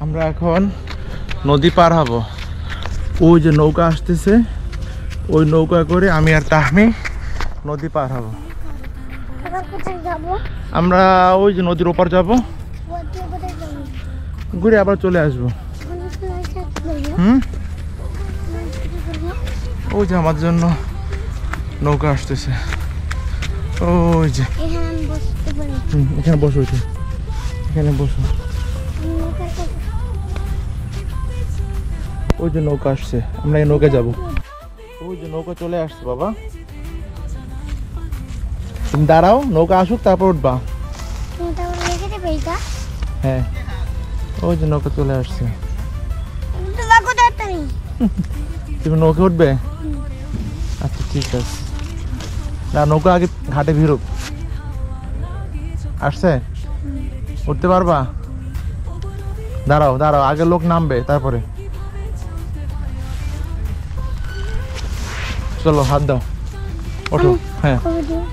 আমরা এখন নদী পার হব। ওই যে নৌকা আসতেছে, ওই নৌকা করে আমি আর তাহমি নদী পার হব। আমরা ওই যে নদীর ওপার যাব, ঘুরে আবার চলে আসবো। ওই যে আমার জন্য নৌকা আসতেছে, ওই যে এখানে বসো, এখানে বসো। ওই যে নৌকা আসছে, আমরা এই নৌকা যাব। ওই যে নৌকা চলে আসছে বাবা, তুমি দাঁড়াও, নৌকা আসুক তারপর উঠবা। হ্যাঁ, ওই যে নৌকা চলে আসছে। তুমি নৌকা উঠবে? আচ্ছা ঠিক আছে, না নৌকা আগে ঘাটে ভিড়ুক। আসছে, উঠতে পারবা? দাঁড়াও দাঁড়াও, আগে লোক নামবে তারপরে। চলো হাত দাও, ওঠো। হ্যাঁ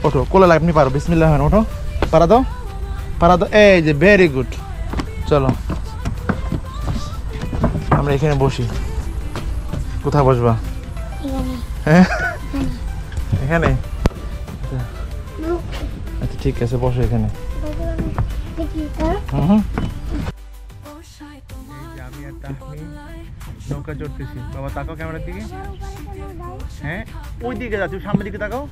ওঠো, কোলে লাগ, আপনি পারো। বিসমিল্লাহ, হ্যাঁ ওঠো, পারা দাও, পারা দাও। এই যে ভেরি গুড। চলো আমরা এখানে বসি। কোথায় বসবা? হ্যাঁ এখানে। আচ্ছা ঠিক আছে, বসো এখানে। আমি আর তাহমি নৌকা চড়তেছি। বাবা তাকাও ক্যামেরার দিকে। হ্যাঁ ওই দিকে যাচ্ছি, সামনের দিকে তাকাও।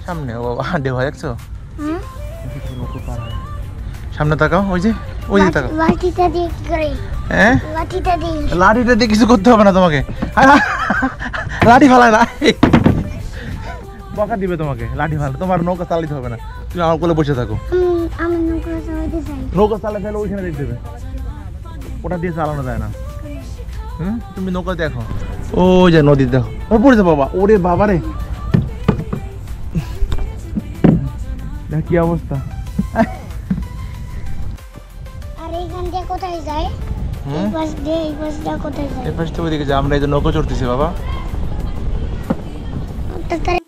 সামনে, ও বাবা ঢেউ হয় দেখছো? সামনে তাকাও, ওই যে ওই দিকে তাকাও। লাঠিটা দিয়ে কি করে? হ্যাঁ লাঠিটা দিয়ে কিছু করতে হবে না তোমাকে। লাঠি ফালায় না, বকা দিবে তোমাকে। লাঠি ফালা, তোমার নৌকা চালাতে হবে না, তুমি আমার কোলে বসে থাকো। আমি নৌকা চালাতে চাই। নৌকা চালাতে চাইলে ওইখানে দেখতে দেবে, ওটা দিয়ে চালানো যায় না। তুমি নৌকা দেখো, ওই যে নদী দেখো, ও পড়েছে বাবা। ওরে বাবা রে, দেখ কি অবস্থা। আর এইখান দিয়ে কোথায় যায়? এই পাশ দিয়ে কোথায় যায়? এই পাশ থেকে ওইদিকে যা। আমরা এই যে নৌকা চড়তেছি বাবা। তাড়াতাড়ি